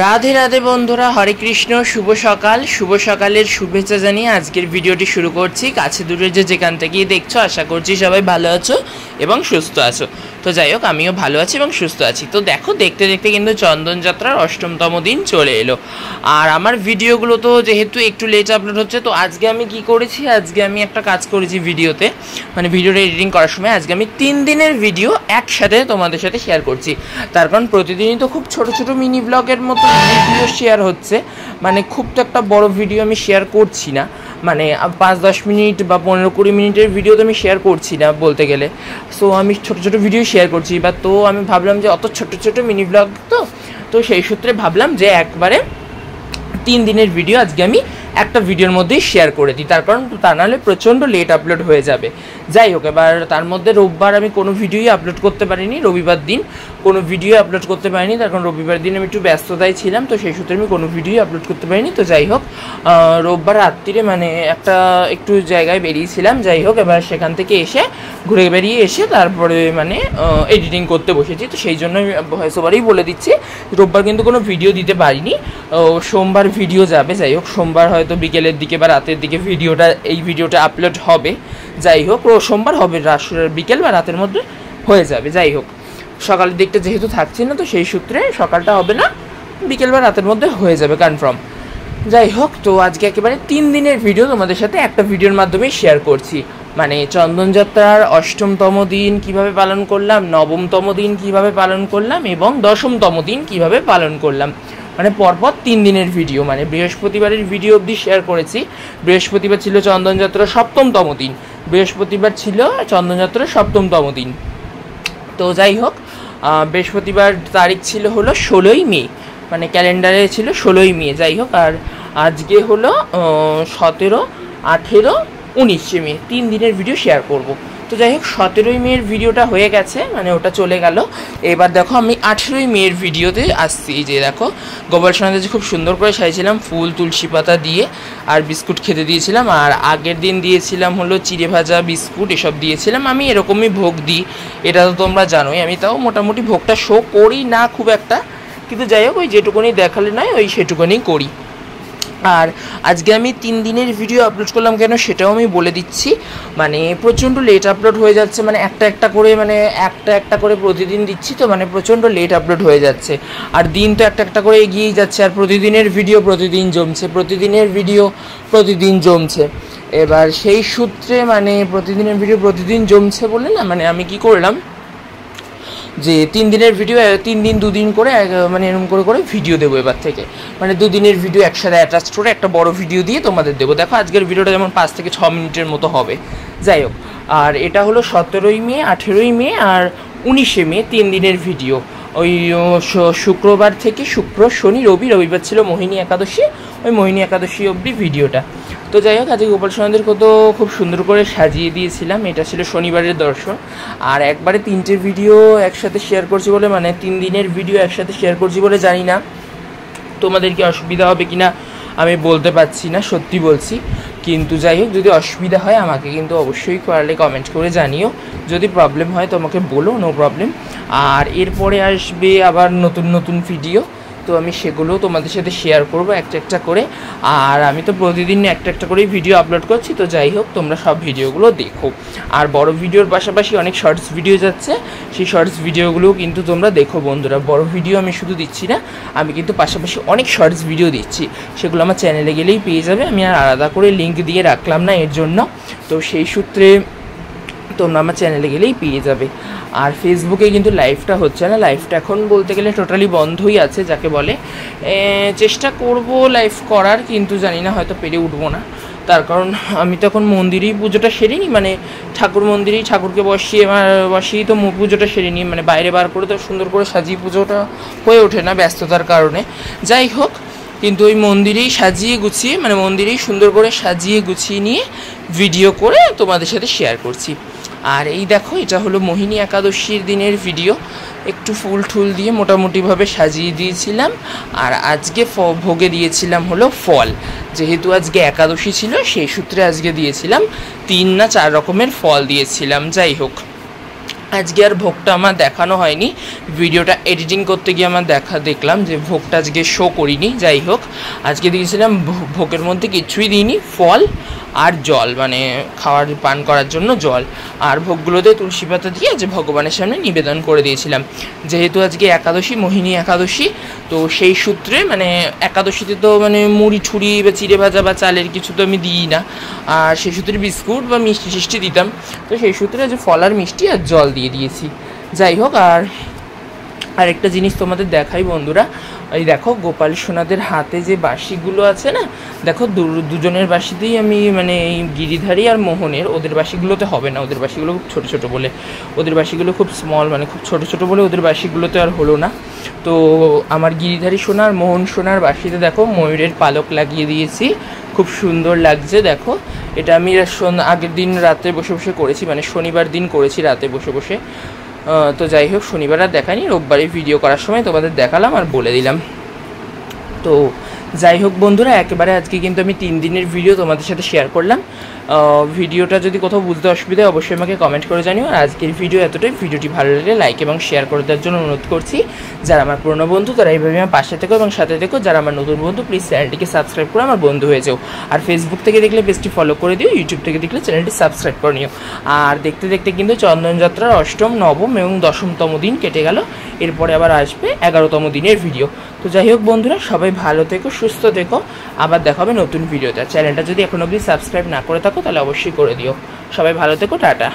রাধে রাধে বন্ধুরা, হরে কৃষ্ণ। শুভ সকালের শুভেচ্ছা জানিয়ে আজকের ভিডিওটি শুরু করছি। কাছে দূরে যেখান থেকেই দেখছো, আশা করছি সবাই ভালো আছো এবং সুস্থ আছো। তো যাই হোক, আমিও ভালো আছি এবং সুস্থ আছি। তো দেখো, দেখতে দেখতে কিন্তু চন্দনযাত্রার ৮ম দিন চলে এলো। আর আমার ভিডিওগুলো তো যেহেতু একটু লেট আপলোড হচ্ছে, তো আজকে আমি কি করেছি, আজকে আমি একটা কাজ করেছি ভিডিওতে, মানে ভিডিওটা এডিটিং করার সময় আজকে আমি 3 দিনের ভিডিও একসাথে তোমাদের সাথে শেয়ার করছি। তার কারণ প্রতিদিনই তো খুব ছোট ছোট মিনি ব্লগের মতো ভিডিও শেয়ার হচ্ছে, মানে খুব তো একটা বড় ভিডিও আমি শেয়ার করছি না, মানে 5-10 মিনিট বা 15-20 মিনিটের ভিডিও তো আমি শেয়ার করছি না বলতে গেলে। সো আমি ছোট ছোট ভিডিও শেয়ার করছি, বা তো আমি ভাবলাম যে অত ছোট ছোট মিনি ব্লগ তো সেই সূত্রে ভাবলাম যে একবারে 3 দিনের ভিডিও আজকে আমি একটা ভিডিওর মধ্যেই শেয়ার করে দিই। তার কারণ তা নাহলে প্রচণ্ড লেট আপলোড হয়ে যাবে। যাই হোক, এবার তার মধ্যে রোববার আমি কোনো ভিডিওই আপলোড করতে পারিনি, রবিবার দিন কোনো ভিডিও আপলোড করতে পারিনি, তার কারণ রবিবার দিন আমি একটু ব্যস্ততায় ছিলাম, তো সেই সূত্রে আমি কোনো ভিডিও আপলোড করতে পারিনি। তো যাই হোক, রোববার রাত্রিরে মানে একটু জায়গায় বেরিয়েছিলাম। যাই হোক, এবার সেখান থেকে এসে ঘুরে বেরিয়ে এসে তারপরে মানে এডিটিং করতে বসেছি। তো সেই জন্য আমি ভয়েস ওভারেই বলে দিচ্ছি, রোববার কিন্তু কোনো ভিডিও দিতে পারিনি, সোমবার ভিডিও যাবে। যাই হোক, সোমবার হয়তো বিকেলের দিকে বা রাতের দিকে এই ভিডিওটা আপলোড হবে। যাই হোক, সোমবার হবে, বিকেল বা রাতের মধ্যে হয়ে যাবে। যাই হোক, সকালের দিকটা যেহেতু থাকছি না, তো সেই সূত্রে সকালটা হবে না, বিকেল বা রাতের মধ্যে হয়ে যাবে কনফার্ম। যাই হোক, তো আজকে একেবারে 3 দিনের ভিডিও তোমাদের সাথে একটা ভিডিওর মাধ্যমে শেয়ার করছি। মানে চন্দনযাত্রার ৮ম দিন কিভাবে পালন করলাম, ৯ম দিন কিভাবে পালন করলাম এবং ১০তম দিন কিভাবে পালন করলাম, মানে পরপর 3 দিনের ভিডিও। মানে বৃহস্পতিবারের ভিডিও অবধি শেয়ার করেছি। বৃহস্পতিবার ছিল চন্দনযাত্রার ৭তম দিন, বৃহস্পতিবার ছিল চন্দনযাত্রার ৭তম দিন। তো যাই হোক, বৃহস্পতিবার তারিখ ছিল হলো ১৬ই মে, মানে ক্যালেন্ডারে ছিল ১৬ই মে। যাই হোক, আর আজকে হলো ১৭, ১৮, ১৯ মে, 3 দিনের ভিডিও শেয়ার করব। তো যাই হোক, ১৭ই মেয়ের ভিডিওটা হয়ে গেছে, মানে ওটা চলে গেল। এবার দেখো, আমি ১৮ই মেয়ের ভিডিওতে আসছি। এই যে দেখো, গোপাল সোনাকে যে খুব সুন্দর করে সাজিয়েছিলাম ফুল তুলসী পাতা দিয়ে, আর বিস্কুট খেতে দিয়েছিলাম। আর আগের দিন দিয়েছিলাম হলো চিড়ে ভাজা, বিস্কুট এসব দিয়েছিলাম। আমি এরকমই ভোগ দিই, এটা তো তোমরা জানোই। আমি তাও মোটামুটি ভোগটা শো করি না খুব একটা, কিন্তু যাই হোক, ওই যেটুকুনি দেখালে নয়, ওই সেটুকুনি করি। আর আজকে আমি 3 দিনের ভিডিও আপলোড করলাম কেন সেটাও আমি বলে দিচ্ছি। মানে প্রচণ্ড লেট আপলোড হয়ে যাচ্ছে, মানে একটা একটা করে প্রতিদিন দিচ্ছি, তো মানে প্রচণ্ড লেট আপলোড হয়ে যাচ্ছে। আর দিন তো একটা করে এগিয়েই যাচ্ছে, আর প্রতিদিনের ভিডিও প্রতিদিন জমছে। এবার সেই সূত্রে মানে প্রতিদিনের ভিডিও প্রতিদিন জমছে বলে না, মানে আমি কি করলাম যে 3 দিনের ভিডিও 3 দিন 2 দিন করে মানে এরকম করে ভিডিও দেবো এবার থেকে। মানে 2 দিনের ভিডিও একসাথে অ্যাটাচ করে একটা বড় ভিডিও দিয়ে তোমাদের দেবো। দেখো, আজকের ভিডিওটা যেমন 5 থেকে 6 মিনিটের মতো হবে। যাই হোক, আর এটা হলো 17ই মে, 18ই মে আর 19শে মে, 3 দিনের ভিডিও। ওই শুক্রবার থেকে শুক্র, শনি, রবিবার ছিল মোহিনী একাদশী, ওই মোহিনী একাদশী অবধি ভিডিওটা। তো যাই হোক, আজকে গোপাল সোনাদেরকে তো খুব সুন্দর করে সাজিয়ে দিয়েছিলাম। এটা ছিল শনিবারের দর্শন। আর একবারে 3টে ভিডিও একসাথে শেয়ার করছি বলে, মানে 3 দিনের ভিডিও একসাথে শেয়ার করছি বলে জানি না তোমাদের কি অসুবিধা হবে কি না আমি বলতে পারছি না, সত্যি বলছি। কিন্তু যাই হোক, যদি অসুবিধা হয় আমাকে কিন্তু অবশ্যই কমেন্ট করে জানিও। যদি প্রবলেম হয় তোমাকে বলো, নো প্রবলেম। আর এরপরে আসবে আবার নতুন ভিডিও, তো আমি সেগুলোও তোমাদের সাথে শেয়ার করবো একটা করে। আর আমি তো প্রতিদিন একটা করেই ভিডিও আপলোড করছি। তো যাই হোক, তোমরা সব ভিডিওগুলো দেখো। আর বড় ভিডিওর পাশাপাশি অনেক শর্টস ভিডিও যাচ্ছে, সেই শর্টস ভিডিওগুলোও কিন্তু তোমরা দেখো বন্ধুরা। বড় ভিডিও আমি শুধু দিচ্ছি না, আমি কিন্তু পাশাপাশি অনেক শর্টস ভিডিও দিচ্ছি, সেগুলো আমার চ্যানেলে গেলেই পেয়ে যাবে। আমি আর আলাদা করে লিঙ্ক দিয়ে রাখলাম না এর জন্য, তো সেই সূত্রে তোমরা আমার চ্যানেলে গেলেই পেয়ে যাবে। আর ফেসবুকে কিন্তু লাইভটা হচ্ছে না, লাইভটা এখন বলতে গেলে টোটালি বন্ধই আছে যাকে বলে। চেষ্টা করব লাইভ করার, কিন্তু জানি না হয়তো পেরে উঠবো না। তার কারণ আমি তো এখন মন্দিরেই পুজোটা সেরে নিই, মানে ঠাকুর মন্দিরেই ঠাকুরকে বসিয়েই তো পুজোটা সেরে নিই, মানে বাইরে বার করে তো সুন্দর করে সাজিয়ে পুজোটা হয়ে ওঠে না ব্যস্ততার কারণে। যাই হোক, কিন্তু ওই মন্দিরেই মন্দিরেই সুন্দর করে সাজিয়ে গুছিয়ে নিয়ে ভিডিও করে তোমাদের সাথে শেয়ার করছি। আর এই দেখো, এটা হলো মোহিনী একাদশীর দিনের ভিডিও। একটু ফুল টুল দিয়ে মোটামুটিভাবে সাজিয়ে দিয়েছিলাম। আর আজকে ভোগে দিয়েছিলাম হলো ফল, যেহেতু আজকে একাদশী ছিল সেই সূত্রে আজকে দিয়েছিলাম 3 না 4 রকমের ফল দিয়েছিলাম। যাই হোক, আজকে আর ভোগটা আমার দেখানো হয়নি, ভিডিওটা এডিটিং করতে গিয়ে আমার দেখলাম যে ভোগটা আজকে শো করিনি। যাই হোক, আজকে দিয়েছিলাম ভোগের মধ্যে কিছুই দিইনি, ফল আর জল, মানে খাওয়ার পান করার জন্য জল, আর ভোগগুলোতে তুলসী পাতা দিয়ে যে ভগবানের সামনে নিবেদন করে দিয়েছিলাম। যেহেতু আজকে একাদশী, মোহিনী একাদশী, তো সেই সূত্রে মানে একাদশীতে তো মানে মুড়ি ছুরি বা চিড়ে ভাজা বা চালের কিছু তো আমি দিই না, আর সেই সূত্রে বিস্কুট বা মিষ্টি টিষ্টি দিতাম, তো সেই সূত্রে যে ফল আর মিষ্টি আর জল দিয়ে দিয়েছি। যাই হোক, আর একটা জিনিস তোমাদের দেখাই বন্ধুরা, এই দেখো গোপাল সোনাদের হাতে যে বাঁশিগুলো আছে না, দেখো দুজনের বাঁশিতেই আমি মানে এই গিরিধারী আর মোহনের, ওদের বাঁশিগুলোতে হবে না, ওদের বাঁশিগুলো খুব ছোটো ছোটো বলে, ওদের বাঁশিগুলো খুব স্মল মানে খুব ছোটো ছোটো বলে ওদের বাঁশিগুলোতে আর হলো না। তো আমার গিরিধারী সোনা আর মোহন সোনার বাঁশিতে দেখো ময়ূরের পালক লাগিয়ে দিয়েছি, খুব সুন্দর লাগছে। দেখো এটা আমি আগের দিন রাতে বসে বসে করেছি, মানে শনিবার দিন করেছি রাতে বসে বসে। তো যাই হোক, শনিবার আর দেখাইনি, রোববারে ভিডিও করার সময় তোমাদের দেখালাম আর বলে দিলাম। তো যাই হোক বন্ধুরা, একেবারে আজকে কিন্তু আমি 3 দিনের ভিডিও তোমাদের সাথে শেয়ার করলাম। ভিডিওটা যদি কোথাও বুঝতে অসুবিধা হয় অবশ্যই আমাকে কমেন্ট করে জানিও। আর আজকের ভিডিও এতটাই, ভিডিওটি ভালো লাগলে লাইক এবং শেয়ার করে দেওয়ার জন্য অনুরোধ করছি। যারা আমার পুরনো বন্ধু তারা এইভাবে আমার পাশে থেকো এবং সাথে থেকো, যারা আমার নতুন বন্ধু প্লিজ চ্যানেলটিকে সাবস্ক্রাইব করে আমার বন্ধু হয়ে যাও। আর ফেসবুক থেকে দেখলে পেজটি ফলো করে দিও, ইউটিউব থেকে দেখলে চ্যানেলটি সাবস্ক্রাইব করে নিও। আর দেখতে দেখতে কিন্তু চন্দনযাত্রার 8ম, 9ম এবং 10মতম দিন কেটে গেল, এরপরে আবার আসবে 11তম দিনের ভিডিও। তো যাই হোক বন্ধুরা, সবাই ভালো থেকো, সুস্থ থেকো, আবার দেখা হবে নতুন ভিডিওতে। চ্যানেলটা যদি এখনো অবধি সাবস্ক্রাইব না করে থাকো তাহলে অবশ্যই করে দিও। সবাই ভালো থেকো, টাটা।